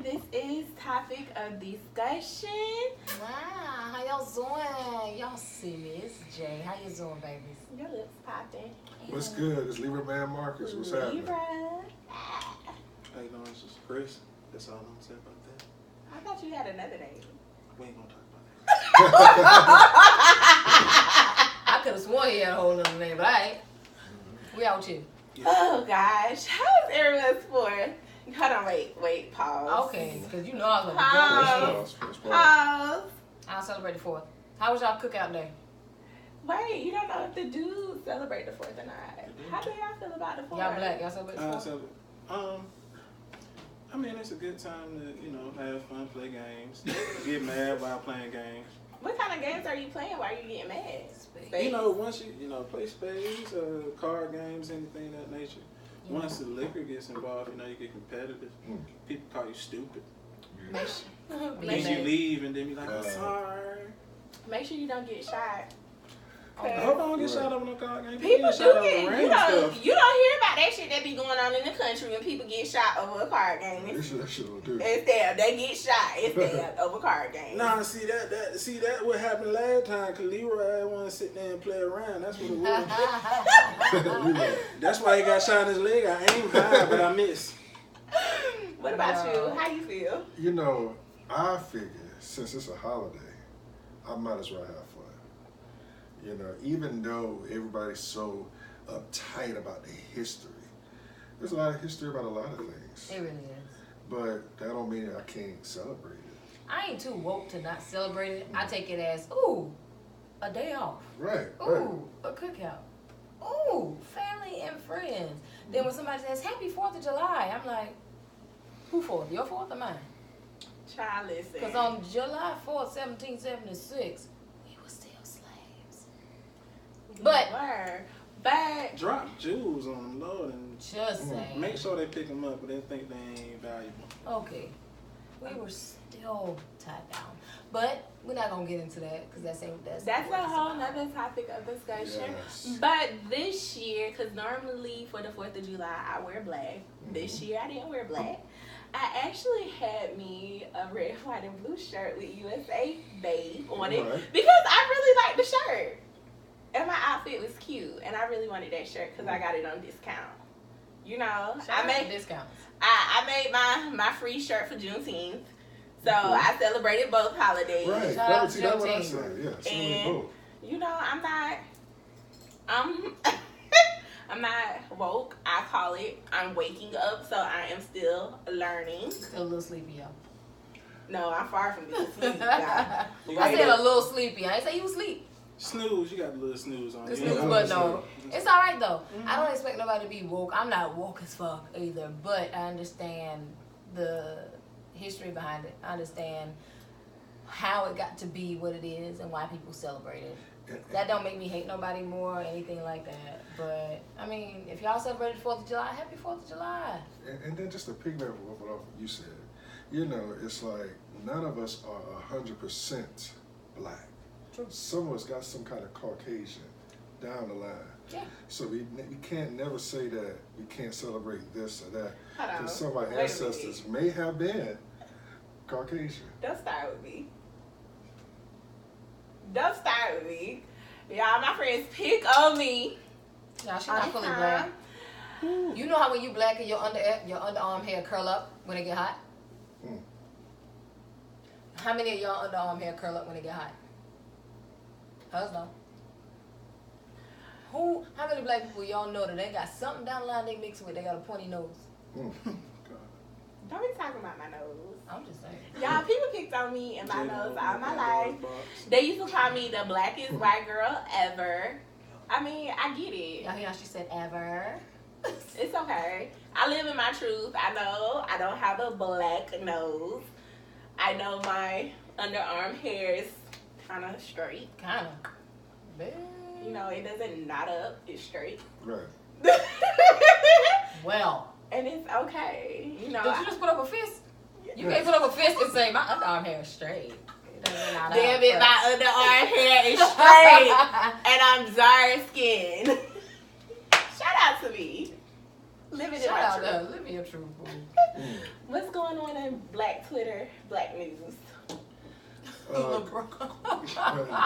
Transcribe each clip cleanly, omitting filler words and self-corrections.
and this is topic of discussion. Wow, how y'all doing? Y'all serious? Jay, how you doing, babies? Your lips popping. What's good? It's LibraMan Marcus. What's happening? Libra. How you doing? This is Chris. That's all I'm gonna say about that. I thought you had another name. We ain't gonna talk about that. I could have sworn he had a whole other name, but alright. We out with you. Yeah. Oh gosh, how's everyone's for? Hold on, wait, pause. Okay, because you know I was Pause. going to Pause. I'll celebrate the 4th. How was y'all cookout day? Wait, you don't know if the dudes celebrate the 4th or not. How do y'all feel about the 4th? Y'all black, y'all celebrate the 4th? I mean, it's a good time to, have fun, play games, get mad while playing games. What kind of games are you playing while you getting mad? Spades. Once you, play spades, card games, anything of that nature. Yeah. Once the liquor gets involved, you get competitive. People call you stupid. Make Then you leave and then be like, I'm sorry. Make sure you don't get shot. I hope I don't get shot up in no card game. People get do shot up get, over you random don't stuff. hear about that shit that be going on in the country when people get shot over a card game. That shit will do. Instead, they get shot instead over card games. Nah, see that what happened last time, cause Leroy didn't want to sit there and play around. That's what it was. That's why he got shot in his leg. I aimed high, but I missed. What about you? How you feel? I figure since it's a holiday, I might as well have fun. Even though everybody's so uptight about the history, there's a lot of history about a lot of things. It really is. But that don't mean I can't celebrate it. I ain't too woke to not celebrate it. I take it as, ooh, a day off. Right. Ooh, a cookout. Ooh, family and friends. Then when somebody says, Happy 4th of July, I'm like, who 4th? Your 4th or mine? Child, listen. Because on July 4th, 1776, we were still slaves. But Drop jewels on them, Lord, and just saying. make sure they pick them up, but they think they ain't valuable. Okay. We were still tied down. But we're not going to get into that because that's a whole nother topic of discussion. Yes. But this year, because normally for the 4th of July, I wear black. This year, I didn't wear black. I actually had me a red, white, and blue shirt with USA Babe on it because I really liked the shirt. And my outfit was cute. And I really wanted that shirt because I got it on discount. I made discounts. I made my free shirt for Juneteenth. So I celebrated both holidays. Right. Shout out That's to what I Juneteenth. said. Yeah. And, I'm not woke. I call it. I'm waking up, so I am still learning. Still a little sleepy, y'all. No, I'm far from being sleepy. I said a little sleepy. I didn't say you was asleep. Snooze, you got a little snooze on The you. snooze button on. It's all right though. I don't expect nobody to be woke. I'm not woke as fuck either, but I understand the history behind it. I understand how it got to be what it is and why people celebrate it. That don't make me hate nobody more or anything like that. But I mean, if y'all celebrated 4th of July, happy 4th of July. And then just to piggyback off what you said, it's like none of us are 100% black. True. Some of us got some kind of Caucasian down the line. Yeah. So we can't never say that we can't celebrate this or that. Because some of our Wait a ancestors may have been Caucasian. Don't start with me. Don't start with me. Y'all, my friends pick on me. Y'all, she's not fully black. You know how when you black and your underarm hair curl up when it get hot? How many of y'all underarm hair curl up when it get hot? Hers no. How many black people y'all know that they got something down the line they mix with? They got a pointy nose. Don't be talking about my nose. I'm just saying. Y'all, people picked on me and my nose all my life. They used to call me the blackest white girl ever. I mean, I get it. Y'all hear how she said ever? It's okay. I live in my truth. I know I don't have a black nose. I know my underarm hair is kind of straight. Kind of. It doesn't knot up. It's straight. Right. Well. And it's okay. Did you just put up a fist? You can't put up a fist and say, my underarm hair is straight. Damn it, my underarm hair is straight. And I'm dark skinned. Shout out to me. Living in Shout my out truth. to Live Your Truth. What's going on in Black Twitter, Black news? LeBron.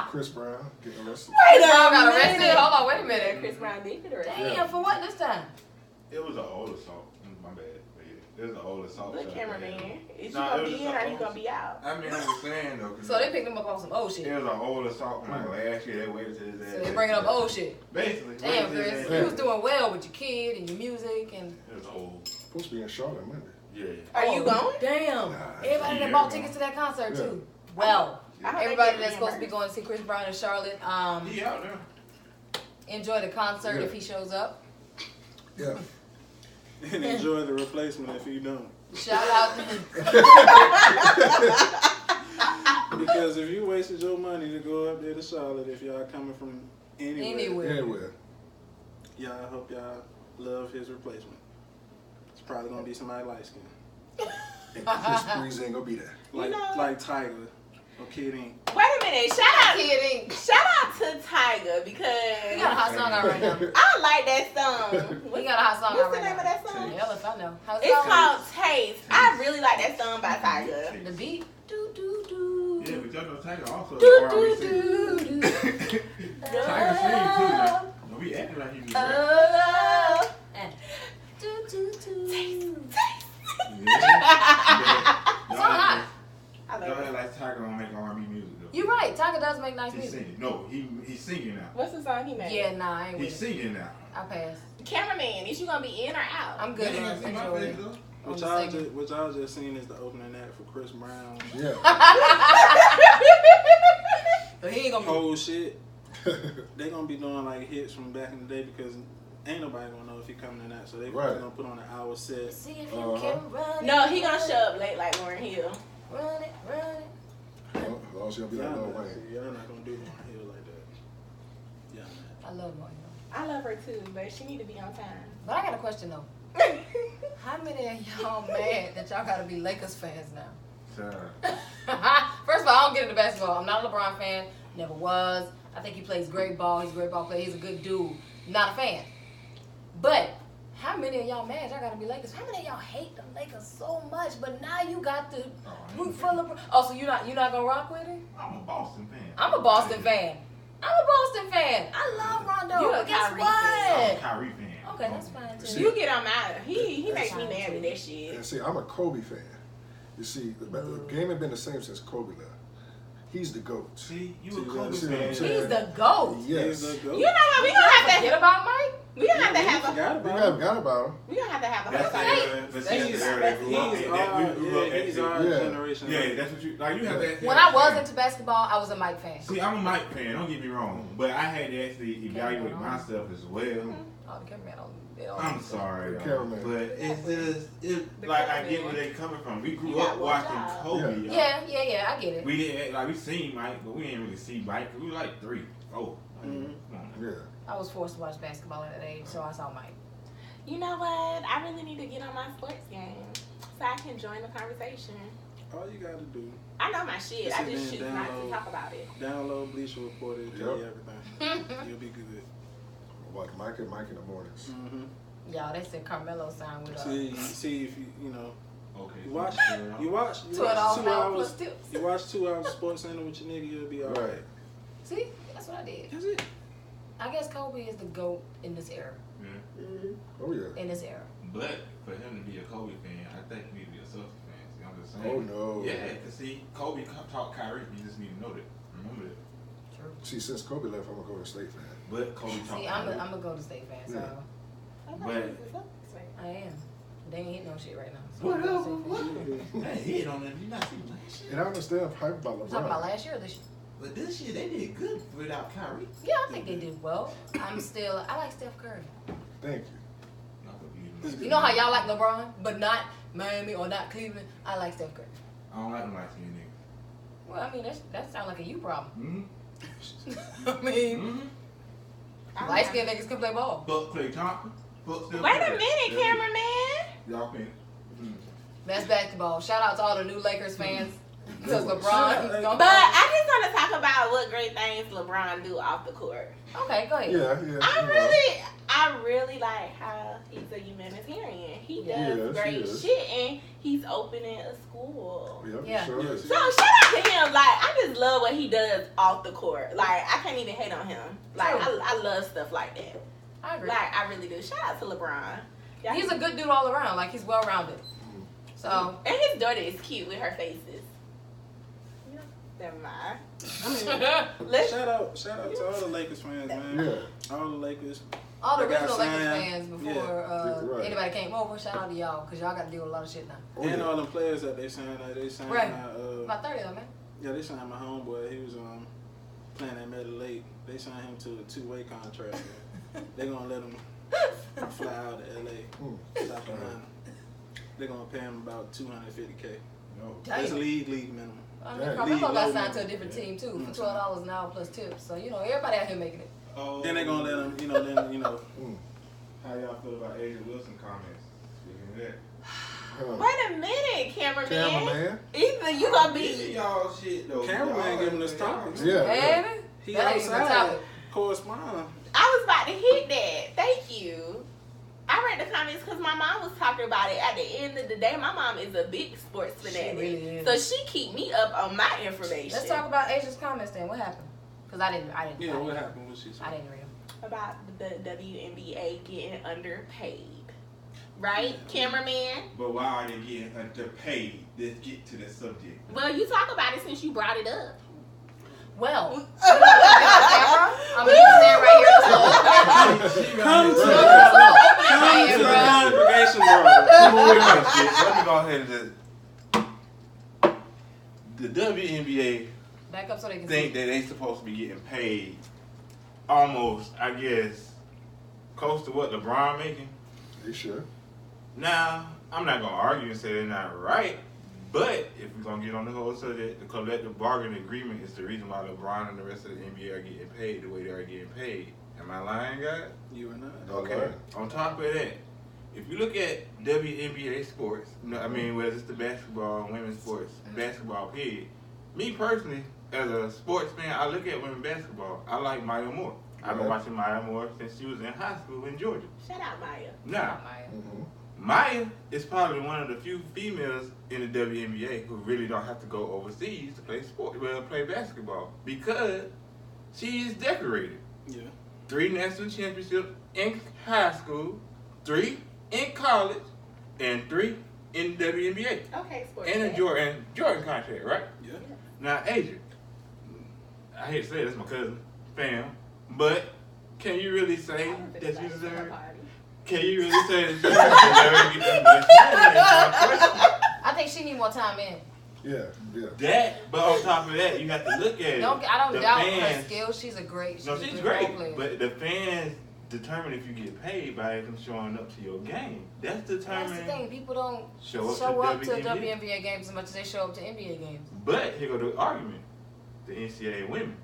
Chris Brown getting arrested. Wait LeBron got arrested. Hold on, wait a minute. Chris Brown did get arrested. Damn, for what this time? It was an old assault. My bad. But yeah, it was an old assault. Look, cameraman. Is you Nah, gonna it was be in just or a you gonna be out? I mean, I'm just saying though. 'Cause So they picked him up on some old shit. it was an old assault from like last year. They waited till his ass. So they bringing up old shit. Basically. Damn, waited till Chris, his you ass- was doing well with your kid and your music and. It was old. Supposed to be in Charlotte Monday. Yeah. Are you going? Damn. Nah, Everybody that bought tickets to that concert Yeah. too. Well, I hope they everybody get that's supposed to be reimbursed. going to see Chris Brown in Charlotte, He out there. enjoy the concert Yeah. if he shows up. Yeah. And enjoy the replacement if you don't. Shout out. Because if you wasted your money to go up there to Charlotte, if y'all coming from anywhere, Anywhere. y'all hope y'all love his replacement. It's probably gonna be somebody light skinned. And Chris Breeze ain't gonna be there. Like know- like Tiger. No kidding. Wait a minute. Kidding. Shout out to Tiger He because got a hot song out right now. I like that song. He got a hot song out What's the right name now. of that song? Hell if I know. How's it It's called? called Taste. I really like that song by Tiger. The beat. Do do do. Yeah, but y'all know Tiger also Do R&B do singer. do do. Tiger sing too now. Don't be acting like he was rap. Oh. And do do do. Y'all It's all hot. I y'all love act it. like Tiger don't make R&B music though. You're right. Tiger does make nice He's music. singing. No, he's singing now. What's the song he made? Yeah, nah, I ain't He's with it. singing now. I pass. Cameraman, is you gonna be in or out? I'm good. You ain't on gonna see my enjoy face it. though. What y'all just seen is the opening act for Chris Brown. Yeah. But he ain't gonna be. Whole shit. They gonna be doing like hits from back in the day because ain't nobody gonna know if he coming in that. So they Right. gonna put on an hour set. See if you Uh-huh. can run it. No, he gonna show up late like Lauryn Hill. Run it, run it. Well, as long as you'll be like Lil Wayne. Y'all not gonna do Lauryn Hill like that. Yeah, man. I love Lauryn Hill. I love her too, but she need to be on time. But I got a question though. How many of y'all mad that y'all gotta be Lakers fans now? First of all, I don't get into basketball. I'm not a LeBron fan. Never was. I think he plays great ball. He's a great ball player. He's a good dude. Not a fan. But how many of y'all mad y'all gotta be Lakers? How many of y'all hate the Lakers so much? But now you got to root for LeBron. Oh, so you're not gonna rock with it? I'm a Boston fan. I'm a Boston fan. I love Rondo. You a But guess Kyrie what? I'm a Kyrie fan. Okay, that's fine too. See, You get on my. He That's makes me fine, mad too. with that shit. And see, I'm a Kobe fan. You see, the game ain't been the same since Kobe left. He's the GOAT. See, you See, a Kobe see what I'm fan. saying? He's the GOAT. Yes. He's the GOAT. You know what? We gonna have to. Forget about Mike. We gonna have to have a. Forgot We about got, him. got about him. We gonna have to have a That's whole the fight. era. But see, He's that's the era they grew up he's in. our, That we grew up yeah, he's at. our Yeah. generation. Yeah, that's what you like. You have that. When I was into basketball, I was a Mike fan. See, I'm a Mike fan. Don't get me wrong, but I had to actually evaluate myself as well. Oh, the cameraman on. I'm sorry, The y'all, cameraman. but it's just The like I get cameraman. where they coming from. We grew You got up one watching job. Kobe. y'all. Yeah, I get it. We didn't like we seen Mike, but we didn't really see Mike. We were like 3, 4. Mhm. Come on. Yeah. I was forced to watch basketball at that age, so I saw Mike. You know what? I really need to get on my sports game so I can join the conversation. All you gotta do, I know my shit. Just I just sit choose there and not to download. talk about it. download Bleacher Report, it'll tell you everything. You'll be good. Watch Mike in the mornings. Mm-hmm. Y'all, they said Carmelo signed with See if you know. Okay. You watch $12 2 plus hours. tips. You watch 2 hours of Sports Center with your nigga, you'll be all right. See, that's what I did. That's it. I guess Kobe is the GOAT in this era. Yeah. Oh yeah. In this era. But for him to be a Kobe fan, I think he need to be a Celtics fan. See, I'm just Oh saying. no. Yeah, to see Kobe taught Kyrie, you just need to know that. Remember that. True. See, since Kobe left, I'm a Golden State fan. But Kobe taught See, I'm Kyrie. a Golden State fan, so Yeah. But- I am. They ain't hitting no shit right now. So What I'm a else? Golden State fan. Man, he hit on them. You not see last year. And I understand hype about I'm talking about LeBron. last year or this year? But this year they did good without Kyrie. Yeah, I think they did well. I like Steph Curry. Thank you. Not believing it. You know how y'all like LeBron, but not Miami or not Cleveland? I like Steph Curry. I don't like them light skinned niggas. Well, I mean, that sounds like a you problem. Mm-hmm. I mean, Mm-hmm. light skinned niggas can play ball. Fuck Klay Thompson. Fuck Steph Wait a Curry. minute, Yeah. cameraman. Y'all think? That's basketball. Shout out to all the new Lakers fans. Because Good one. LeBron is gonna But I just want to talk about what great things LeBron do off the court. Okay, go ahead. Yeah, yeah. I I really like how he's a humanitarian. He does great shit, and he's opening a school. Yeah. Sure is. So shout out to him. Like, I just love what he does off the court. Like, I can't even hate on him. Like, I love stuff like that. I agree. Like, I really do. Shout out to LeBron. Yeah, he's a good dude all around. Like, he's well rounded. So, and his daughter is cute with her faces. Never mind. I mean, shout out to all the Lakers fans, man. Yeah. All the Lakers. All the original Lakers fans before anybody came over. Shout out to y'all, because y'all got to deal with a lot of shit now. And all the players that they signed. Like, they signed about 30 of them, man. Yeah, they signed my homeboy. He was playing at Meadow Lake. They signed him to a 2-way contract. They're going to let him fly out to L.A. South Carolina. They're going to pay him about $250K. That's league minimum. Carmelo got signed to a different team too for $12 an hour plus tips. So everybody out here making it. Then they're gonna let him, How y'all feel about Asia Wilson comments? Speaking of that. Wait a minute, cameraman. Either you gonna be y'all shit though. Cameraman giving us topics. Yeah. Baby. He that outside correspond. I was about to hit that. Thank you. I read the comments because my mom was talking about it. At the end of the day, my mom is a big sports fanatic. She really is. So she keep me up on my information. Let's talk about Asia's comments then. What happened? Because I didn't. Yeah, what happened? What she said? I didn't read them. About the WNBA getting underpaid. Right, cameraman? But why are they getting underpaid? Let's get to the subject. Well, you talk about it since you brought it up. Well, I'm going to stand right here. Come to the congregation, bro. Let me go ahead and the WNBA back up so they can think that they supposed to be getting paid almost, I guess, close to what LeBron making. You sure? Now, I'm not going to argue and say they're not right. But if we're going to get on the whole subject, the collective bargaining agreement is the reason why LeBron and the rest of the NBA are getting paid the way they are getting paid. Am I lying, guys? You are not. Okay. On top of that, if you look at WNBA sports, whether it's the basketball, women's sports, basketball period, me personally, as a sports fan, I look at women's basketball. I like Maya Moore. I've been watching Maya Moore since she was in high school in Georgia. Shout out Maya. Now, Maya is probably one of the few females in the WNBA who really don't have to go overseas to play basketball because she is decorated. Yeah. 3 national championships in high school, 3 in college, and 3 in WNBA. Okay, sports. And a Jordan contract, right? Yeah. Now, Asia, I hate to say this, my cousin, fam, but can you really say that you deserve? Can you really say that you deserve to get that much? I think she need more time in. Yeah. That, but on top of that, you have to look at it. I don't doubt her skills. She's great. She's great. But the fans determine if you get paid by them showing up to your game. That's determined. That's the thing. People don't show up to WNBA games as much as they show up to NBA games. But here go the argument. The NCAA women.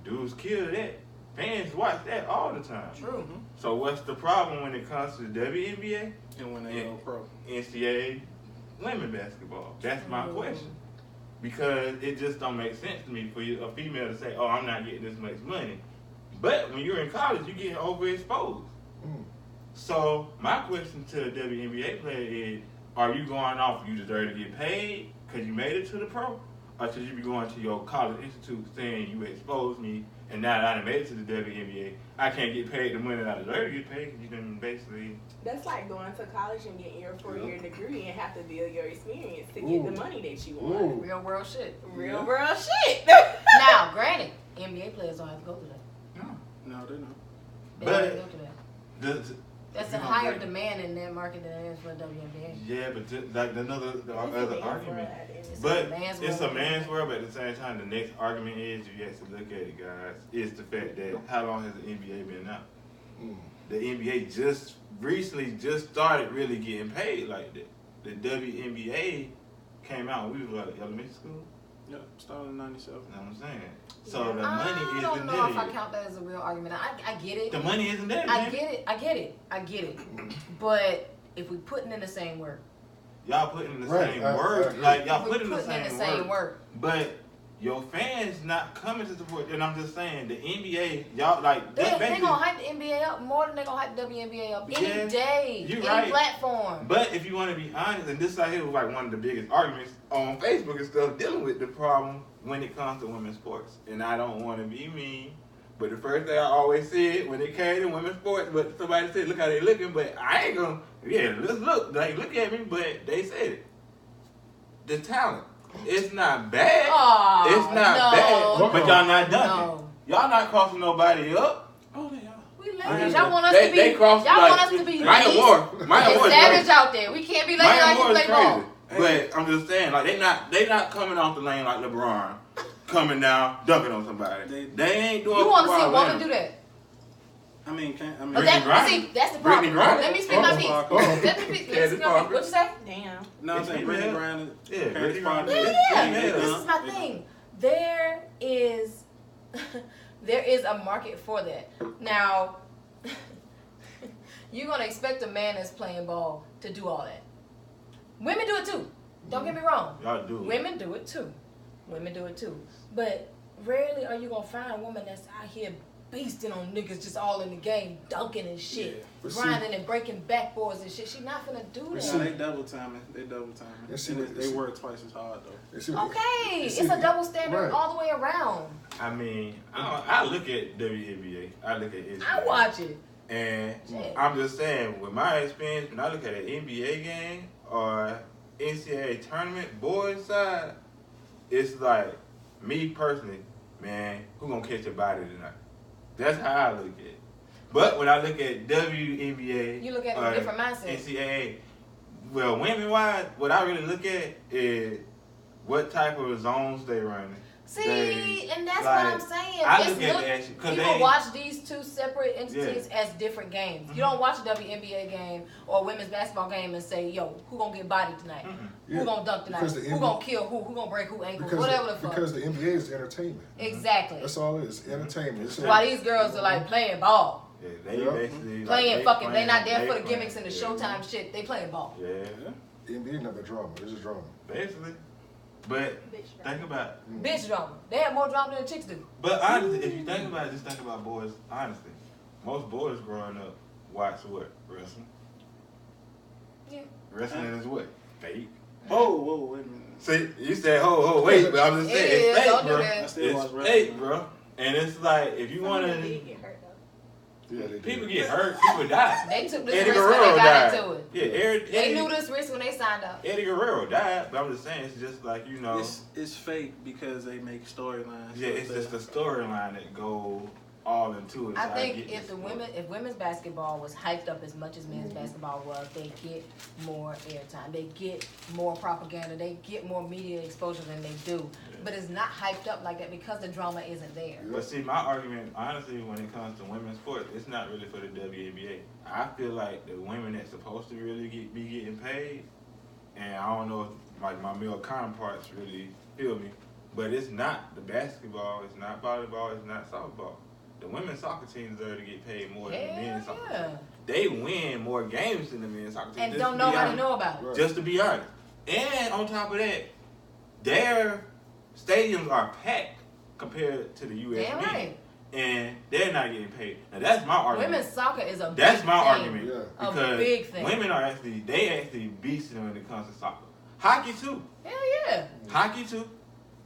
Dudes kill that. Fans watch that all the time. True. So what's the problem when it comes to the WNBA and when they go pro? NCAA women basketball. That's my question. Because it just don't make sense to me for a female to say, "Oh, I'm not getting this much money." But when you're in college, you're getting overexposed. So my question to the WNBA player is, are you going off you deserve to get paid because you made it to the pro? Or should you be going to your college institute saying you exposed me and now that I done made it to the WNBA, I can't get paid the money that I deserve to get paid because you done basically... That's like going to college and getting your 4-year degree and have to build your experience to get the money that you want. Real world shit. Real world shit. Now, granted, NBA players don't have to go through that. No, they don't. They don't have to go through that. That's a higher demand in that market than it is for the WNBA. Yeah, but like the other argument. But it's a man's world, but at the same time, the next argument is, if you have to look at it, guys, is the fact that how long has the NBA been out? The NBA just recently started really getting paid like that. The WNBA came out when we were like elementary school. Yep, started in 97. You know what I'm saying? So the money isn't there. I don't know if I count that as a real argument. I get it. The money isn't there. I get it. But if we putting in the same work. Y'all putting in the same work. Like, y'all putting in the same work. But your fans not coming to support. And I'm just saying, the NBA, y'all like They that's gonna basically. hype the NBA up more than they gonna hype the WNBA up Yeah, any day, you any right. platform. But if you want to be honest, and this right here was like one of the biggest arguments on Facebook and stuff dealing with the problem when it comes to women's sports. And I don't want to be mean, but the first thing I always said when it came to women's sports, but somebody said, look how they looking, but I ain't gonna, let's look, like look at me, but they said it. The talent. It's not bad. Oh, it's not bad, but y'all not dunking. No. Y'all not crossing nobody up. Oh, they are. We ladies. Y'all want us to be. They cross, y'all like, want us to be Maya Moore. Maya Moore is savage crazy. out there. We can't be ladies Maya out Moore here is play ball. crazy. But I'm just saying, like they not coming off the lane like LeBron, coming down dunking on somebody. They ain't doing. You want to see a woman do that? I mean, But that's the problem. Brittany Griner. Let me speak my piece. Let me speak my piece. What you say? Damn. No, I'm saying Brittany Griner. Yeah, Brittany Griner. Yeah. This is my thing. There is a market for that. Now, you're gonna expect a man that's playing ball to do all that. Women do it too. Don't get me wrong. Y'all do. Women do it too. But rarely are you gonna find a woman that's out here beasting on niggas just all in the game, dunking and shit, grinding and breaking backboards and shit. She not finna do that. No, they double timing. They work twice as hard though. Okay, it's a double standard all the way around. I mean, I look at WNBA. I look at it. I watch it. And I'm just saying, with my experience, when I look at an NBA game or NCAA tournament, boys side, it's like, me personally, man, who gonna catch a body tonight? That's how I look at it. But when I look at WNBA, you look at it with a different mindset. NCAA, well, women-wise, what I really look at is what type of zones they running. See, and that's like, what I'm saying. I look at that shit, people watch these two separate entities as different games. You don't watch a WNBA game or a women's basketball game and say, yo, who gonna get bodied tonight? Who gonna dunk tonight? Who gonna kill who gonna break who ankles? Whatever the fuck. Because the NBA is entertainment. Exactly. That's all it is. Entertainment. Why these girls are like playing ball. Yeah, they basically playing fucking. They not there for the gimmicks and the Showtime shit. They playing ball. Yeah. The NBA never drama. It's just drama. Basically. But think about it. Bitch drama. They have more drama than the chicks do. But honestly, if you think about it, just think about boys. Honestly, most boys growing up watch what? Wrestling. Yeah. Wrestling is what? Fake. Whoa, wait a minute. See, you said, wait, but I'm just saying, it's fake, bro. I still watch It's wrestling, fake, bro. And it's like, if you want to... Yeah, people get hurt, people die. They took this Eddie risk when Guerrero they got died. into it. Yeah, they knew this risk when they signed up. Eddie Guerrero died, but I'm just saying, it's just like, you know... It's fake because they make storylines. Yeah, it's just the storyline that go all into it. I think if women's basketball was hyped up as much as men's basketball was, they get more airtime, they get more propaganda, they get more media exposure than they do. Yeah. But it's not hyped up like that because the drama isn't there. But see, my argument, honestly, when it comes to women's sports, it's not really for the WNBA. I feel like the women that's supposed to really be getting paid, and I don't know if like my male counterparts really feel me, but it's not the basketball, it's not volleyball, it's not softball. The women's soccer team deserve to get paid more than the men's soccer team. They win more games than the men's soccer team. And don't nobody know about it. Just to be honest. And on top of that, their stadiums are packed compared to the U.S. Damn men. right. And they're not getting paid. Now that's my argument. Women's soccer is a big That's my thing. argument. Yeah. Because a big thing. women are actually beasting when it comes to soccer. Hockey too. Hell yeah. Hockey too.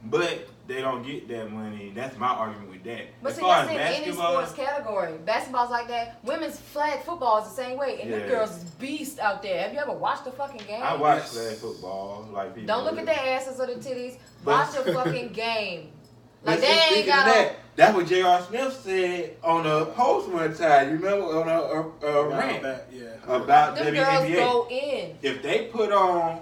But they don't get that money. That's my argument with that. But as see, far that's as in any sports category. Basketball's like that. Women's flag football is the same way. And them girls is beast out there. Have you ever watched the fucking game? I watch flag football. Like people don't look at their asses or the titties. But- Watch the fucking game. Like But they ain't speaking got of that, that's what J.R. Smith said on the post one time. You remember on a rant about them WNBA. girls go in. If they put on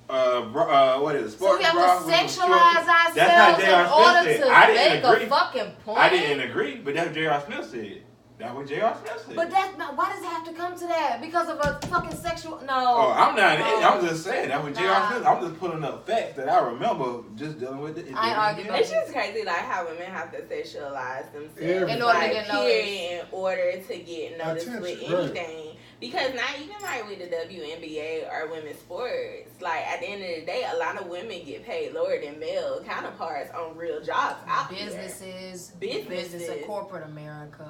what is it? So we have to sexualize ourselves That's in how order J.R. Smith to said. I make didn't a agree. fucking point. I didn't agree, but that's what J.R. Smith said. That's what J.R. Smith said. But that's not. Why does it have to come to that? Because of a fucking sexual? No. Oh, I'm not. No. I'm just saying that with J.R. Smith. I'm just pulling up facts that I remember just dealing with it. I argue about It's just crazy, like how women have to sexualize themselves In order to like, get period, noticed. in order to get noticed with Attention, right. anything. Because not even like with the WNBA or women's sports, like at the end of the day, a lot of women get paid lower than male counterparts on real jobs out Businesses, Businesses. corporate America,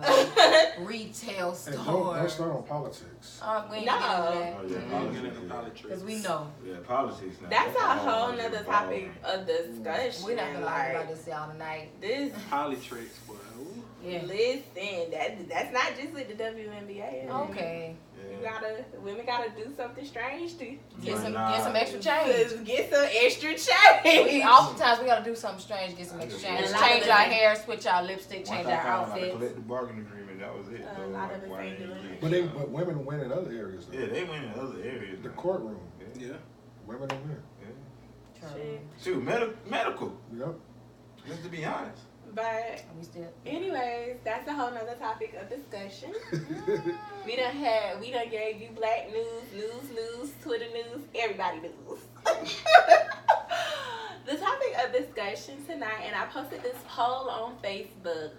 retail And don't stores. start on politics. We ain't No. getting into I'll that. get into politics. Because we know. Yeah, politics. Now. That's a whole other nother ball. topic of discussion. We're not going to argue like, about this y'all tonight. this. Politics, boy. Ooh. Yeah. Listen, that's not just with the WNBA. Okay. Women gotta do something strange to Get some extra change. Get some extra change. Oftentimes we gotta do something strange, get some extra change. And a lot Change of our it- hair, switch our lipstick, change Once I our found out the outfits. collective bargaining agreement, that was it. A So, lot of like, us why ain't they doing get- But women win in other areas though. Yeah, they win in other areas. The now. courtroom, Yeah. Yeah. women don't win. Yeah. Shit. Shoot, medical. Yep. Just to be honest. But We still. anyways, that's a whole nother topic of discussion. We done gave you black news, Twitter news, everybody news. The topic of discussion tonight, and I posted this poll on Facebook,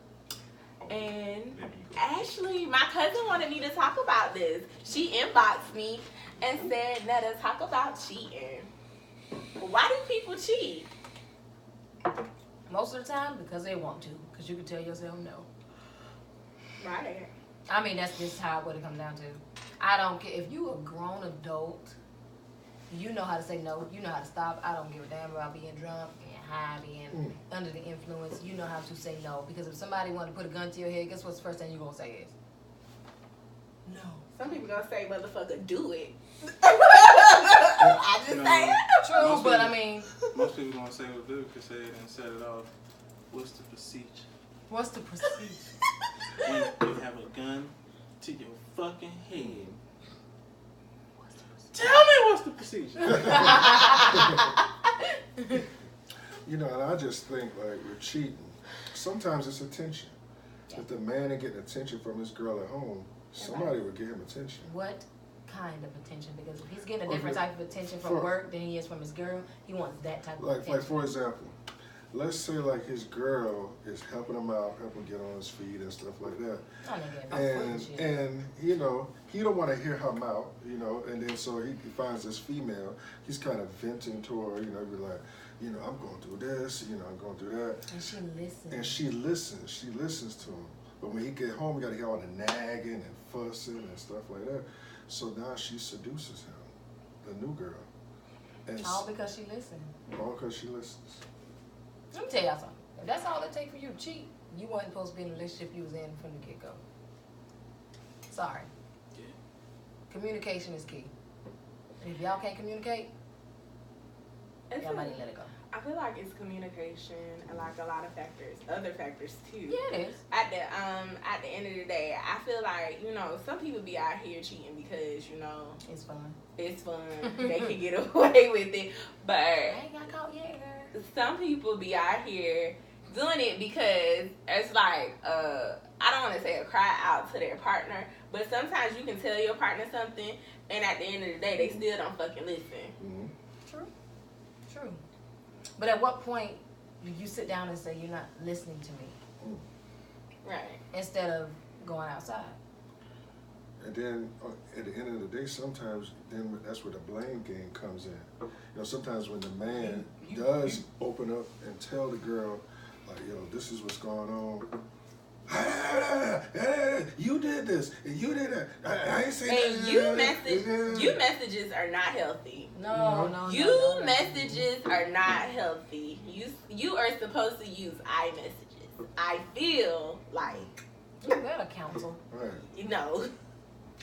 and Ashley, my cousin, wanted me to talk about this. She inboxed me and said, Netta, talk about cheating. Why do people cheat? Most of the time, because they want to. Because you can tell yourself no. Right. I mean, that's just how what it comes down to. I don't care. If you a grown adult, you know how to say no. You know how to stop. I don't give a damn about being drunk, being high, being under the influence. You know how to say no. Because if somebody want to put a gun to your head, guess what's the first thing you're going to say is? No. Some people gonna say, motherfucker, do it. I just No. say True, Most but people- I mean, Most people gonna say what Duke could say it and set it off. What's the procedure? what's the procedure? When you have a gun to your fucking head. Tell me what's the procedure. You know, and I just think like with cheating, sometimes it's attention. If the man ain't getting attention from his girl at home, somebody would give him attention. What kind of attention? Because if he's getting a different type of attention from work than he is from his girl, he wants that type of attention. Like for example, let's say like his girl is helping him out, helping him get on his feet and stuff like that. Oh, nigga, I'm full of shit. And you know, he don't want to hear her mouth, you know, and then so he finds this female, he's kind of venting to her, you know, be like, you know, I'm going through this, you know, I'm going through that. And she listens. And she listens to him. But when he get home, he got to hear all the nagging and fussing and stuff like that. So now she seduces him, the new girl. And All because she listens. all because she listens. Let me tell y'all something. If that's all it takes for you to cheat, you wasn't supposed to be in the relationship you was in from the get-go. Sorry. Yeah. Communication is key. If y'all can't communicate, y'all might need to let it go. I feel like it's communication and like a lot of factors, other factors too. Yeah, it is. At the end of the day, I feel like, you know, some people be out here cheating because, you know, It's fun. it's fun. They can get away with it. But I ain't got caught yet, girl. some people be out here doing it because it's like, I don't want to say a cry out to their partner, but sometimes you can tell your partner something and at the end of the day, they still don't fucking listen. Mm-hmm. True. But at what point do you sit down and say you're not listening to me Right. instead of going outside? And then at the end of the day, sometimes then that's where the blame game comes in. You know, sometimes when the man does open up and tell the girl, like, yo, this is what's going on. You did this, and you did that. I ain't saying And you messages are not healthy. No. You messages are not healthy. You are supposed to use iMessages. I feel like, You better counsel. Right. you know.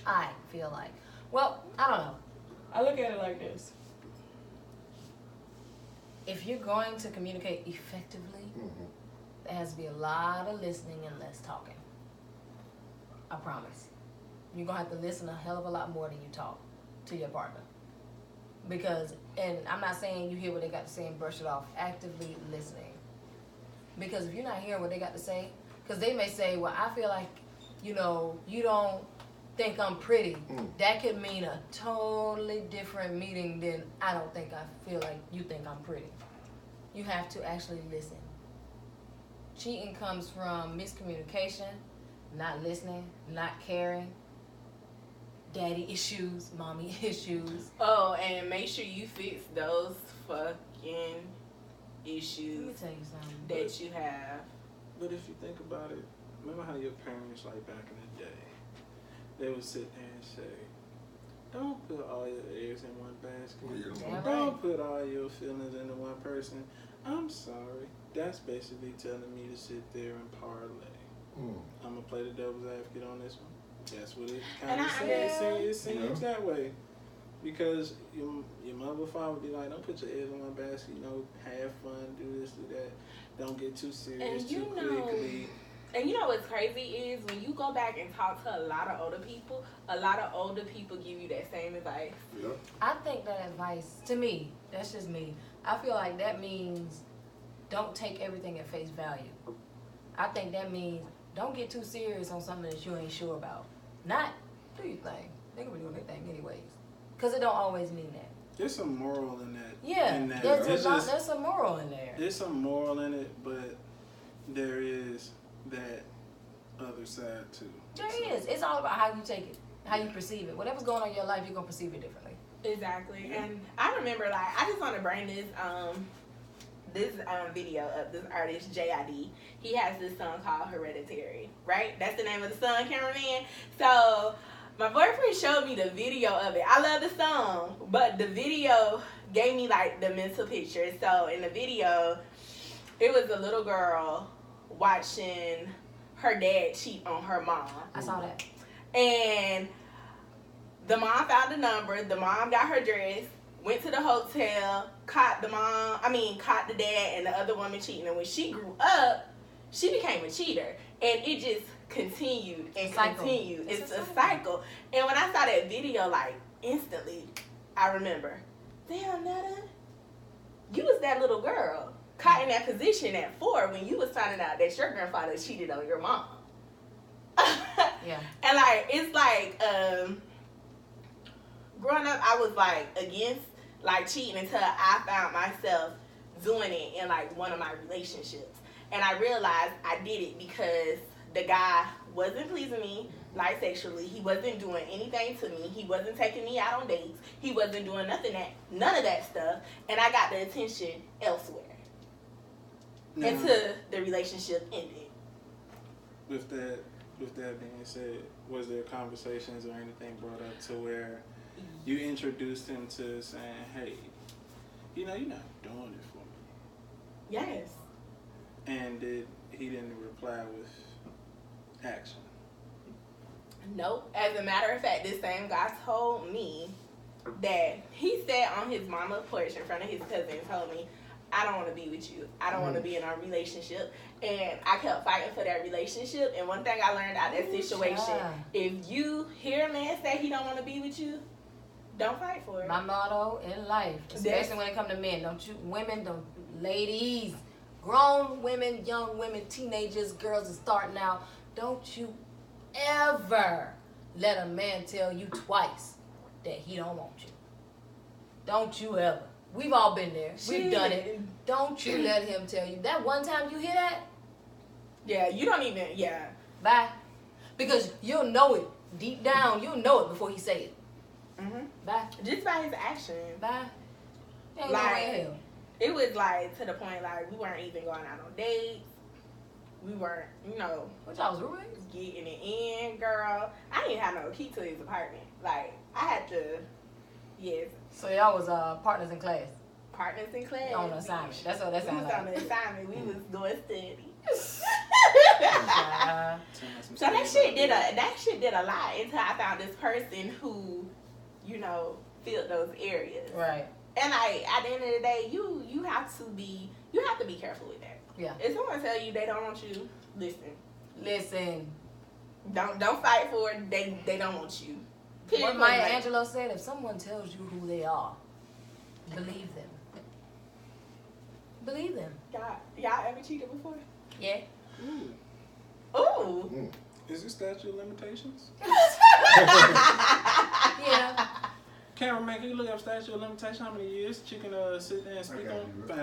I feel like. Well, I don't know. I look at it like this. If you're going to communicate effectively, Mm-hmm. there has to be a lot of listening and less talking. I promise. You're going to have to listen a hell of a lot more than you talk to your partner. Because, and I'm not saying you hear what they got to say and brush it off. Actively listening. Because if you're not hearing what they got to say, because they may say, well, I feel like, you know, you don't think I'm pretty. That could mean a totally different meaning than I don't think I feel like you think I'm pretty. You have to actually listen. Cheating comes from miscommunication, not listening, not caring. daddy issues, mommy issues. Oh, and make sure you fix those fucking issues Let me tell you something. that you have. But if you think about it, remember how your parents, like back in the day, they would sit there and say, don't put all your eggs in one basket. Yeah. Don't put all your feelings into one person. I'm sorry. That's basically telling me to sit there and parlay. I'm going to play the devil's advocate on this one. That's what it kind of says. It seems that way. Because your mother or father would be like, don't put your eggs in one basket. You know, have fun, do this, do that. Don't get too serious too quickly. And you know what's crazy is when you go back and talk to a lot of older people give you that same advice. Yeah. I think that advice, to me, that's just me. I feel like that means don't take everything at face value. I think that means don't get too serious on something that you ain't sure about. Not do your thing. They gonna be doing their thing anyways. Because it don't always mean that. There's some moral in that. Yeah, there's some moral in there. There's some moral in it, but there is that other side too. There is. It's all about how you take it, how you perceive it. Whatever's going on in your life, you're gonna perceive it differently. Exactly. And I remember, like, I just want to bring this video of this artist JID. He has this song called Hereditary, right? That's the name of the song, cameraman. So my boyfriend showed me the video of it. I love the song, but the video gave me like the mental picture. So in the video, it was a little girl watching her dad cheat on her mom. I saw that. And the mom found the number. The mom got her dress, went to the hotel, caught the dad and the other woman cheating. And when she grew up, she became a cheater. And it just continued and continued. It's a cycle. And when I saw that video, like, instantly, I remember, damn, Netta, you was that little girl caught in that position at 4 when you was finding out that your grandfather cheated on your mom. Yeah. And, like, it's like, growing up, I was, like, against, like, cheating until I found myself doing it in, like, one of my relationships. And I realized I did it because the guy wasn't pleasing me, like, sexually. He wasn't doing anything to me. He wasn't taking me out on dates. He wasn't doing none of that stuff. And I got the attention elsewhere. Now, until the relationship ended. With that being said, was there conversations or anything brought up to where you introduced him to saying, hey, you know, you're not doing it for me? Yes. And he didn't reply with action? Nope. As a matter of fact, this same guy told me that he sat on his mama's porch in front of his cousin and told me, I don't want to be with you. I don't want to be in a relationship. And I kept fighting for that relationship. And one thing I learned out of that situation, if you hear a man say he don't want to be with you, don't fight for it. My motto in life, especially when it comes to men, ladies, grown women, young women, teenagers, girls are starting out, don't you ever let a man tell you twice that he don't want you. Don't you ever. We've all been there. We've done it. Don't you let him tell you. That one time you hear that? Yeah, you don't even, Bye. Because you'll know it. Deep down, you'll know it before he say it. Mm-hmm. Bye. Just by his action. Bye. Ain't Like, no way in hell. It was like to the point like we weren't even going out on dates. We weren't, What y'all was roommates? getting it in, girl. I didn't have no key to his apartment. Like, I had to, yes, So y'all was partners in class. partners in class. On an assignment. That's what that We was sounds on like. an assignment. We was doing study. Uh, So that shit did a lot until I found this person who, filled those areas. right. And like at the end of the day, you have to be careful with that. Yeah. If someone tell you they don't want you, listen. Don't fight for it. They don't want you. What Maya Angelou said: if someone tells you who they are, believe them. Believe them. Y'all ever cheated before? Yeah. Ooh. Is it statute of limitations? Yeah. Cameraman, can you look up statute of limitations? How many years you can sit there and speak on?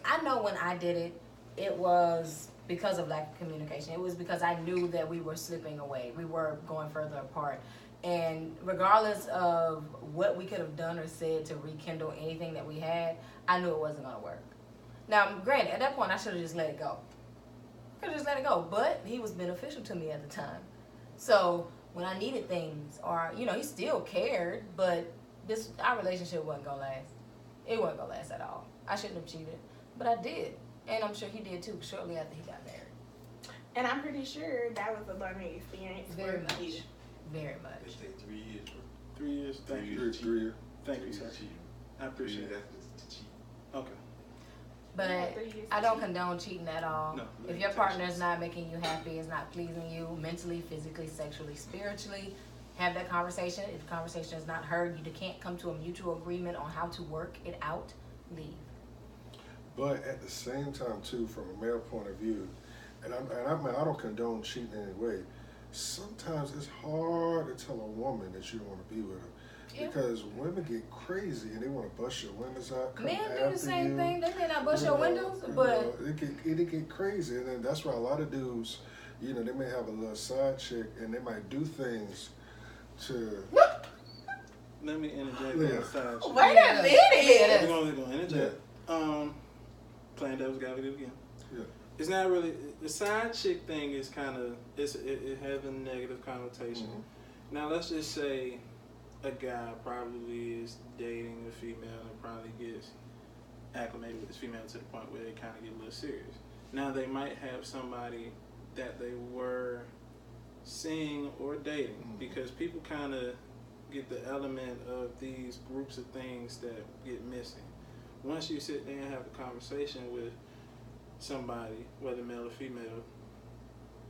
I know when I did it, it was because of lack of communication. It was because I knew that we were slipping away. We were going further apart. And regardless of what we could have done or said to rekindle anything that we had, I knew it wasn't going to work. Now, granted, at that point, I should have just let it go. But he was beneficial to me at the time. So when I needed things, or, you know, he still cared, but our relationship wasn't going to last. It wasn't going to last at all. I shouldn't have cheated, but I did. And I'm sure he did too, shortly after he got married. And I'm pretty sure that was a learning experience Very for much. you. Very much. They say 3 years. 3 years. Thank you. 3 years. Thank you, sir. I appreciate it. Okay. But Yeah, 3 years I to don't cheat. condone cheating at all. No, If your partner is not making you happy, is not pleasing you mentally, physically, sexually, spiritually, have that conversation. If the conversation is not heard, you can't come to a mutual agreement on how to work it out, leave. But at the same time, too, from a male point of view, and I don't condone cheating in any way. Sometimes it's hard to tell a woman that you don't want to be with her. Yeah. Because women get crazy and they want to bust your windows out. Come Men do after the same you. thing. They may not bust You your know, windows, you but know, it get crazy, and then that's why a lot of dudes, you know, they may have a little side chick and they might do things to. Let me interject Yeah. on the side. Wait a Yeah. minute. We're gonna interject. Playing devil's advocate again. Yeah. It's not really the side chick thing. Is kind of it has a negative connotation. Mm-hmm. Now let's just say a guy probably is dating a female and probably gets acclimated with this female to the point where they kind of get a little serious. Now they might have somebody that they were seeing or dating, Mm-hmm. because people kind of get the element of these groups of things that get missing. Once you sit there and have a conversation with somebody, whether male or female,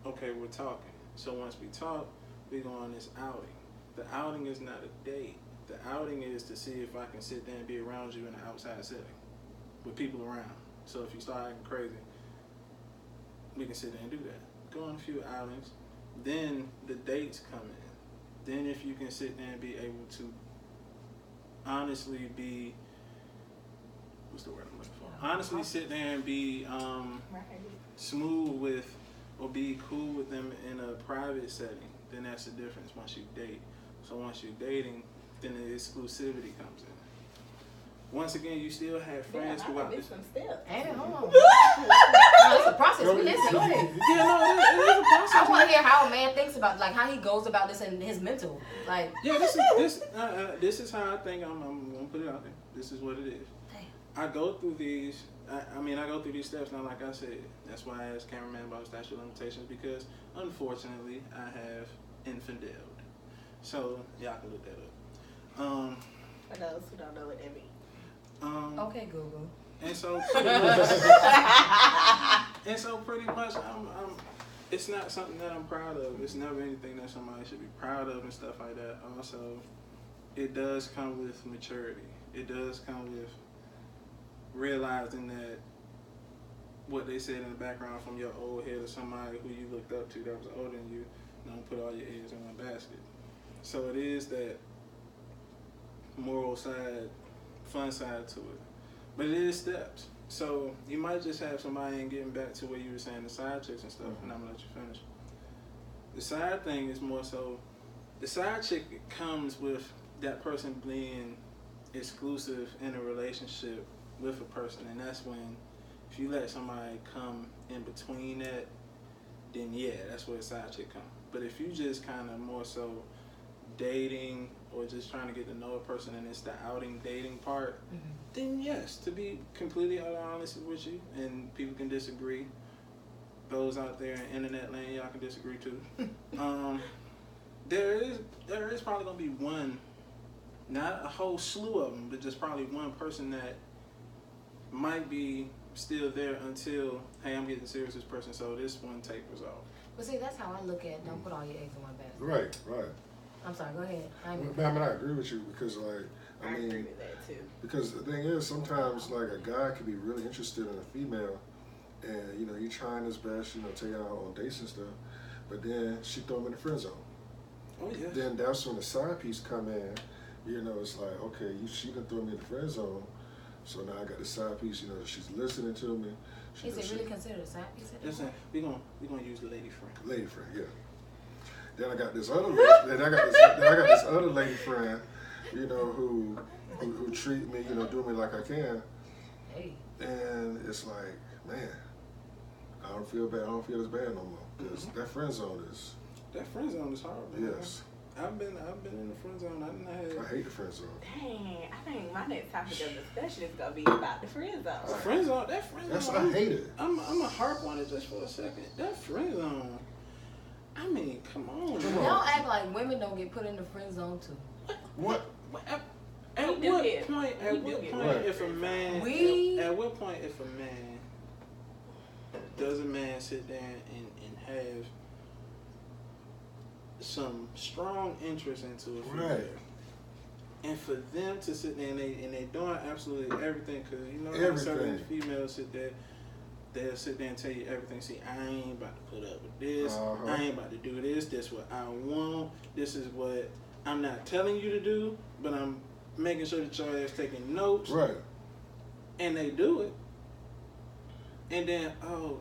okay, we're talking. So once we talk, we go on this outing. The outing is not a date. The outing is to see if I can sit there and be around you in an outside setting with people around. So if you start acting crazy, we can sit there and do that. Go on a few outings. Then the dates come in. Then if you can sit there and be able to honestly be, what's the word I'm looking for? Honestly sit there and be smooth with or be cool with them in a private setting, then that's the difference once you date. So once you're dating, then the exclusivity comes in. Once again, you still have friends Damn, I throughout missed this. some steps. Hey, hold on. No, it's a process. We listen. Go ahead. Yeah, no, it is a process. I want to hear how a man thinks about, like, how he goes about this in his mental. Like, Yeah, this is how I think. I'm gonna put it out there. This is what it is. damn. I go through these. I go through these steps now. Like I said, that's why I asked cameraman about statute of limitations, because unfortunately I have infideled. So y'all can look that up. For those who don't know what that means. Okay, Google. And so pretty much, I'm it's not something that I'm proud of. It's never anything that somebody should be proud of and stuff like that. Also, it does come with maturity. It does come with realizing that what they said in the background from your old head or somebody who you looked up to that was older than you, don't put all your eggs in one basket. So it is that moral side, fun side to it. But it is steps. So you might just have somebody, and getting back to what you were saying, the side chicks and stuff, and I'm gonna let you finish. The side thing is more so, the side chick comes with that person being exclusive in a relationship with a person, and that's when, if you let somebody come in between that, then yeah, that's where the side chick comes. But if you just kind of more so dating or just trying to get to know a person and it's the outing dating part, then yes, to be completely honest with you, and people can disagree. Those out there in internet land, y'all can disagree too. There is probably gonna be one, not a whole slew of them, but just probably one person that might be still there until, hey, I'm getting serious with this person, so this one tapers off. But see, that's how I look at, don't put all your eggs in one basket. Right. I'm sorry, go ahead. I agree with you, because I agree with that too. because the thing is, sometimes like a guy could be really interested in a female, and he trying his best, taking her out on dates and stuff, but then she throw him in the friend zone. Oh yeah. Then that's when the side piece come in. It's like, okay, she done throw me in the friend zone, so now I got the side piece. She's listening to me. Is it really considered a side piece? Listen, we gonna use the lady friend. Lady friend, yeah. Then I got this other lady, then I got this other lady friend, you know, who treat me, you know, do me like I can. Hey. And it's like, man, I don't feel bad. I don't feel as bad no more because that friend zone is. That friend zone is hard. Man. Yes. I've been in the friend zone. I hate the friend zone. Dang, I think my next topic of discussion is gonna be about the friend zone. The friend zone. That friend zone. I hate it. I'm gonna harp on it just for a second. That friend zone. I mean, come on. Y'all act like women don't get put in the friend zone too. What? At what point? If a man? At what point if a man does a man sit there and have some strong interest into a female, Right. and for them to sit there and they doing absolutely everything, because you know how certain females sit there, they'll sit there and tell you everything. See, I ain't about to put up with this. I ain't about to do this. This what I want. This is what I'm not telling you to do, but I'm making sure that your ass taking notes. Right. And they do it. And then, oh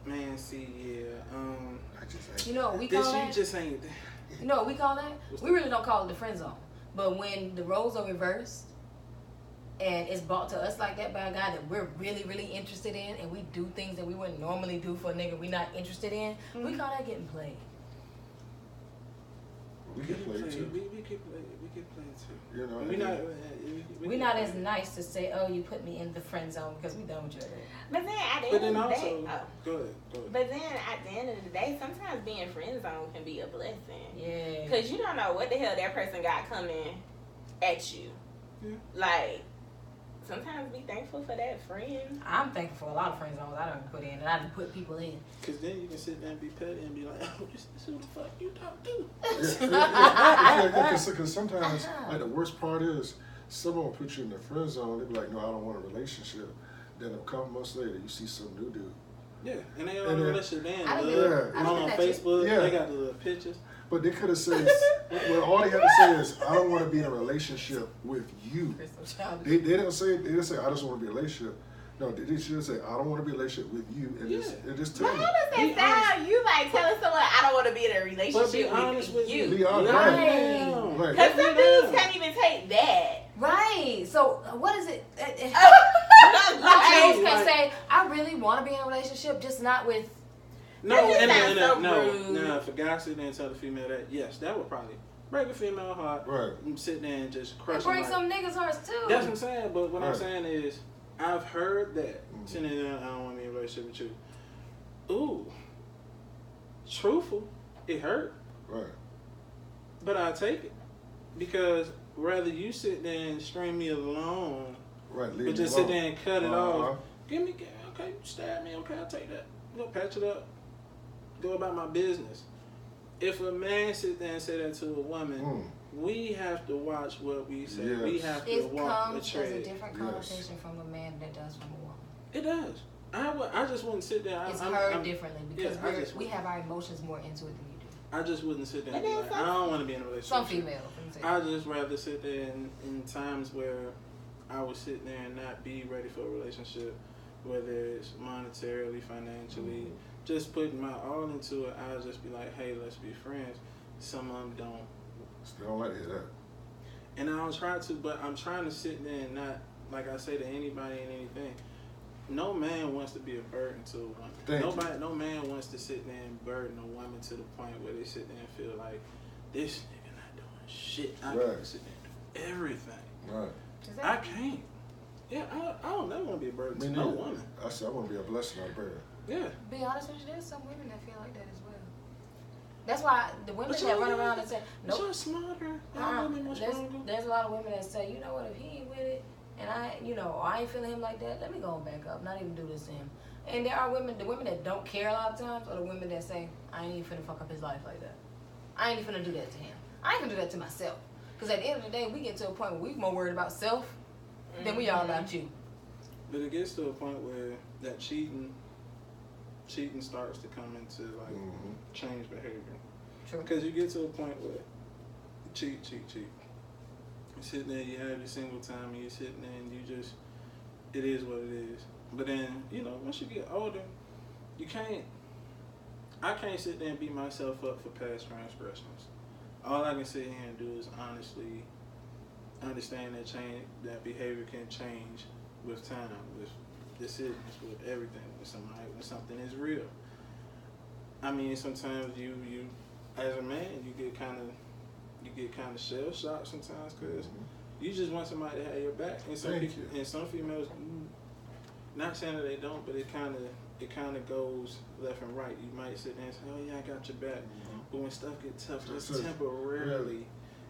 man, see, yeah, I just hate You know what we this call that? you just ain't. You know what we call that? We really don't call it the friend zone. But when the roles are reversed and it's brought to us like that by a guy that we're really, really interested in, and we do things that we wouldn't normally do for a nigga we're not interested in, we call that getting played. We can play too. We can play too. You know, We're not as nice to say, oh, you put me in the friend zone because we done with you already. But then at the But end then of the also, day, go ahead. but then at the end of the day, sometimes being friend zone can be a blessing. Yeah. Because you don't know what the hell that person got coming at you. Yeah. Like, sometimes be thankful for that friend. I'm thankful for a lot of friend zones I done put in and I done put people in. Because then you can sit there and be petty and be like, oh, this is who the fuck you talk to. Because sometimes, like, the worst part is someone will put you in the friend zone. They be like, no, I don't want a relationship. Then a couple months later, you see some new dude. Yeah, and they on a relationship then. Yeah. On Facebook, Yeah. they got the little pictures. But they could have said, well, all they had to say is, I don't want to be in a relationship with you. They didn't say, I just want to be in a relationship. No, they should say, I don't want to be in a relationship with you, and just tell But me. how does that sound? You like telling someone, I don't want to be in a relationship with you. Be honest. Right. Because some dudes can't even take that. Right. So what is it? Like, Dudes can say, I really want to be in a relationship, just not with. No, rude. no. If a guy sit there and tell the female that, yes, that would probably break a female heart. Right. And sit there and just crush Break them. some niggas' hearts too. That's what I'm saying. But what I'm Right. saying is, I've heard that. Sitting there, I don't want to be in a relationship with you. Ooh. Truthful. It hurt. Right. But I'll take it. Because rather you sit there and string me along, Right. but just sit there and cut it off. Give me, okay, you stab me, okay, I'll take that. Go patch it up. Go about my business. If a man sit there and say that to a woman, we have to watch what we say. Yes. We have to It walk the comes trade. as a different connotation from a man than it does from a woman. It does. I just wouldn't sit there. It's heard differently because we wouldn't. have our emotions more into it than you do. I just wouldn't sit there and be like, I don't want to be in a relationship. Some females. I just rather sit there in times where I would sit there and not be ready for a relationship, whether it's monetarily, financially, just putting my all into it. I'll just be like, hey, let's be friends. Some of them don't. Still don't like to hear that. And I don't try to, but I'm trying to sit there and not, like I say to anybody and anything, no man wants to be a burden to a woman. No man wants to sit there and burden a woman to the point where they sit there and feel like, this nigga not doing shit. I can sit there and do everything. Right. I can't. Yeah, I don't never want to be a burden to no woman. I said I want to be a blessing, not a burden. Yeah. Be honest with you, there's some women that feel like that as well. That's why the women that run around and say, nope. You're smarter. There's a lot of women that say, you know what, if he ain't with it, and I ain't feeling him like that, let me go back up, not even do this to him. And there are the women that don't care a lot of times, or the women that say, I ain't even finna fuck up his life like that. I ain't even finna do that to him. I ain't gonna do that to myself. Because at the end of the day, we get to a point where we're more worried about self than we are about you. But it gets to a point where that cheating starts to come into like change behavior. True. Because you get to a point where you cheat. You sit there, you have your single time, and you sitting there, and you just, it is what it is. But then, once you get older, you can't. I can't sit there and beat myself up for past transgressions. All I can sit here and do is honestly understand that behavior can change with time, with decisions, with everything, with somebody, when something is real. I mean, sometimes you as a man, you get kind of shell shocked sometimes because you just want somebody to have your back. And some females, not saying that they don't, but it kind of goes left and right. You might sit there and say, "Oh yeah, I got your back," but when stuff gets tough, just temporarily,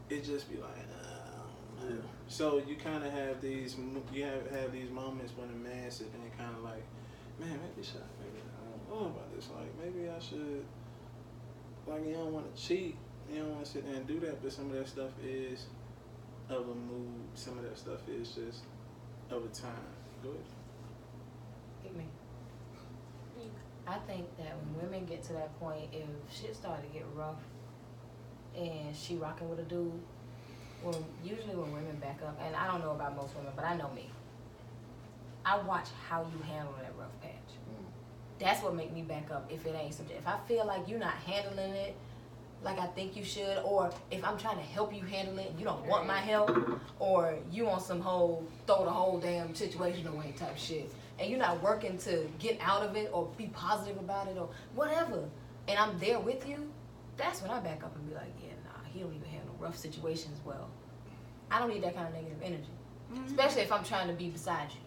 it just be like, yeah. So you kind of have these moments when a man sit there and kind of like, man, maybe I don't know about this. Like maybe I should. Like you don't want to cheat, you don't want to sit there and do that, but some of that stuff is of a mood. Some of that stuff is just of a time. Go ahead. Hit me. I think that when women get to that point, if shit started to get rough and she rocking with a dude, usually when women back up, and I don't know about most women, but I know me, I watch how you handle that rough patch. That's what make me back up if it ain't subject. If I feel like you're not handling it like I think you should, or if I'm trying to help you handle it and you don't want my help, or you on some whole throw the whole damn situation away type shit, and you're not working to get out of it or be positive about it or whatever, and I'm there with you, that's when I back up and be like, yeah, nah, he don't even handle rough situations well. I don't need that kind of negative energy, especially if I'm trying to be beside you.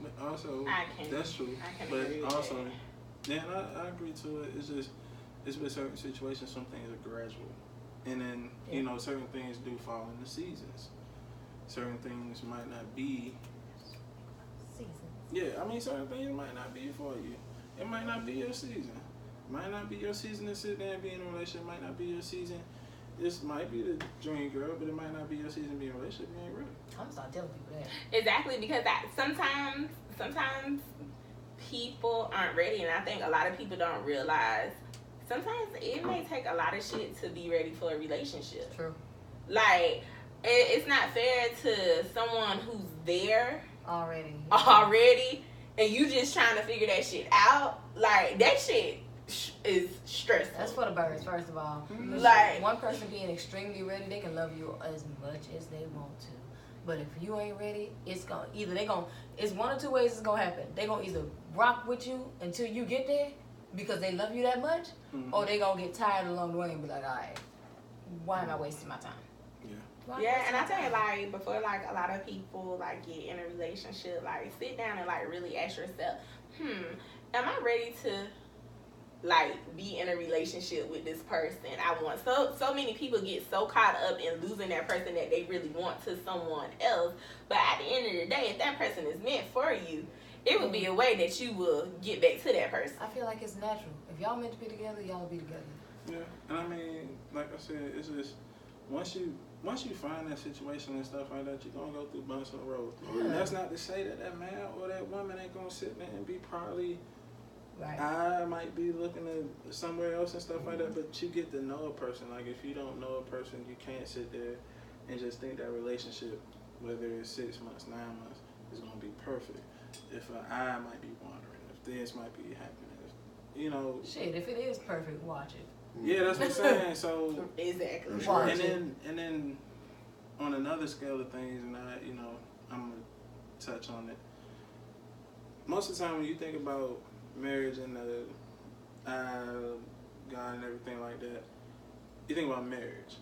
But also, that's true. But also, yeah, I agree to it. It's just, it's with certain situations, some things are gradual. And then, you know, certain things do fall into seasons. Certain things might not be. Seasons. Yeah, I mean, certain things might not be for you. It might not be your season. Might not be your season to sit there and be in a relationship. Might not be your season. This might be the dream girl, but it might not be your season to be in a relationship. You ain't ready. I'm gonna start telling people that. Exactly, because sometimes people aren't ready, and I think a lot of people don't realize sometimes it may take a lot of shit to be ready for a relationship. True. Like, it's not fair to someone who's there already, and you just trying to figure that shit out. Like, that shit is stressful. That's for the birds, first of all. Like, one person being extremely ready, they can love you as much as they want to. But if you ain't ready, it's one or two ways it's gonna happen. They gonna either rock with you until you get there because they love you that much, or they gonna get tired along the way and be like, all right, why am I wasting my time? Yeah, and I tell you, like, before, like, a lot of people, like, get in a relationship, like, sit down and, like, really ask yourself, am I ready to, like, be in a relationship with this person I want? So many people get so caught up in losing that person that they really want to someone else. But at the end of the day, if that person is meant for you, it would be a way that you will get back to that person. I feel like it's natural. If y'all meant to be together, y'all will be together. Yeah, and I mean, like I said, it's just once you find that situation and stuff like that, you're gonna go through bumps in the road. And that's not to say that man or that woman ain't gonna sit there and be probably. Right. I might be looking at somewhere else and stuff like that, but you get to know a person. Like, if you don't know a person, you can't sit there and just think that relationship, whether it's 6 months, 9 months, is going to be perfect. If an eye might be wandering, if this might be happening, you know. Shit, if it is perfect, watch it. Yeah, that's what I'm saying. So exactly. Watch and then on another scale of things, and I'm going to touch on it. Most of the time when you think about marriage and God and everything like that, you think about marriage.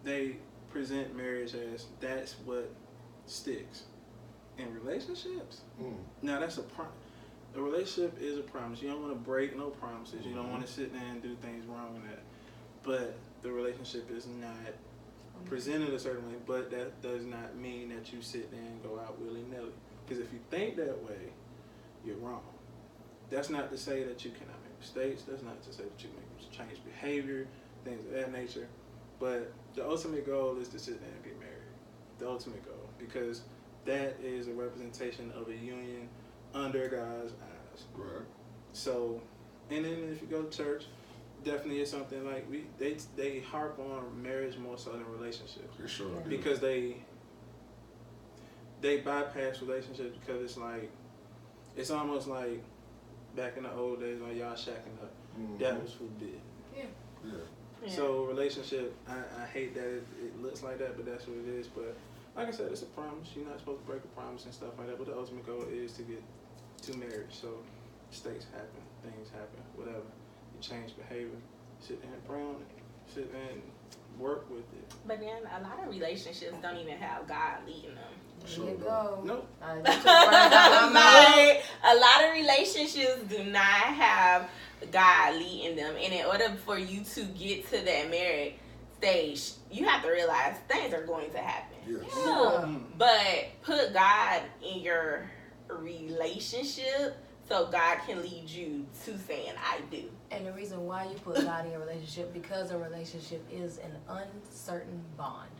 They present marriage as that's what sticks. In relationships, now that's a promise. A relationship is a promise. You don't want to break no promises. You don't want to sit there and do things wrong in that. But the relationship is not presented a certain way, but that does not mean that you sit there and go out willy-nilly. Because if you think that way, you're wrong. That's not to say that you cannot make mistakes. That's not to say that you can change behavior, things of that nature. But the ultimate goal is to sit there and get married. The ultimate goal. Because that is a representation of a union under God's eyes. Right. So, and then if you go to church, definitely it's something like they harp on marriage more so than relationships. They sure do. Because they bypass relationships because it's almost like back in the old days when y'all shacking up. that was forbid. Yeah. So relationship, I hate that it looks like that, but that's what it is. But like I said, it's a promise. You're not supposed to break a promise and stuff like that. But the ultimate goal is to get to marriage. So mistakes happen, things happen, whatever. You change behavior, sit there and pray on it, sit there and work with it. But then a lot of relationships don't even have God leading them. There you go. Nope. Like, a lot of relationships do not have God leading them, and in order for you to get to that marriage stage, you have to realize things are going to happen. Yes. Yeah. But put God in your relationship so God can lead you to saying I do. And the reason why you put God in your relationship, because a relationship is an uncertain bond.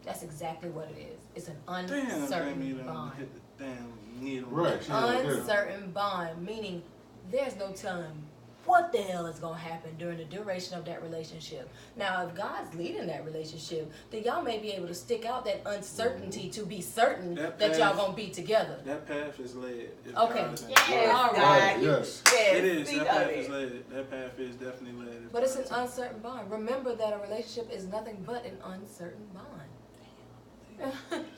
That's exactly what it is. It's an uncertain bond. Hit the damn needle. Right. Uncertain bond, meaning there's no telling what the hell is going to happen during the duration of that relationship. Now, if God's leading that relationship, then y'all may be able to stick out that uncertainty to be certain that y'all going to be together. That path is led. Okay. Yes, All God. right. Yes. Yes. It is. Speak That of path it. is led. That path is definitely led. But it's an uncertain bond. Remember that a relationship is nothing but an uncertain bond.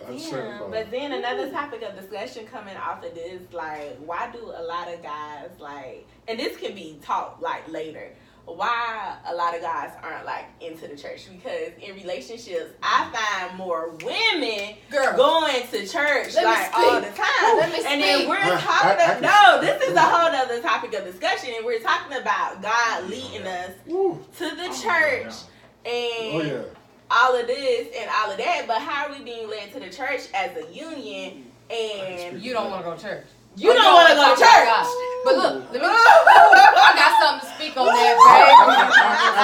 Uncertain bond. But then another topic of discussion coming off of this, like, why do a lot of guys, like, and this can be taught, like, later, why a lot of guys aren't, like, into the church? Because in relationships, I find more women going to church, like, all the time. And then we're talking about, this is a whole other topic of discussion, and we're talking about God leading us to the church and all of this and all of that, but how are we being led to the church as a union and You don't want to go to church. you don't want to go to church? But look, I got something to speak on that, babe.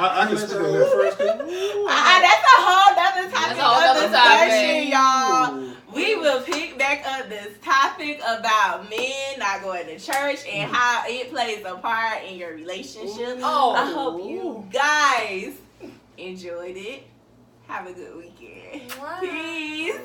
I can speak on that first. That's a whole other topic That's a whole of other discussion, topic. y'all. We will pick back up this topic about men not going to church and how it plays a part in your relationship. I hope you guys enjoyed it. Have a good weekend. Wow. Peace.